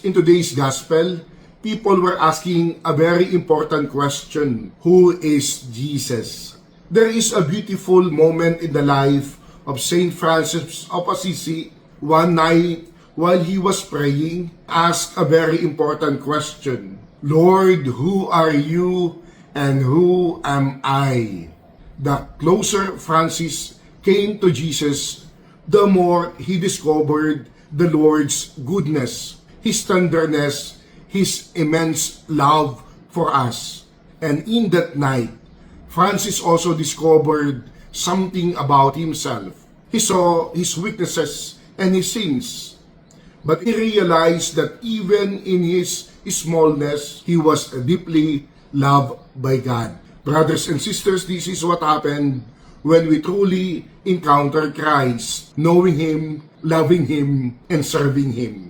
in today's gospel, people were asking a very important question. Who is Jesus? There is a beautiful moment in the life of Saint Francis of Assisi. One night, while he was praying, asked a very important question. Lord, who are you and who am I? The closer Francis came to Jesus, the more he discovered the Lord's goodness, His tenderness, His immense love for us. And in that night, Francis also discovered something about himself. He saw his weaknesses and his sins. But he realized that even in his smallness, he was deeply loved by God. Brothers and sisters, this is what happened when we truly encounter Christ, knowing Him, loving Him, and serving Him.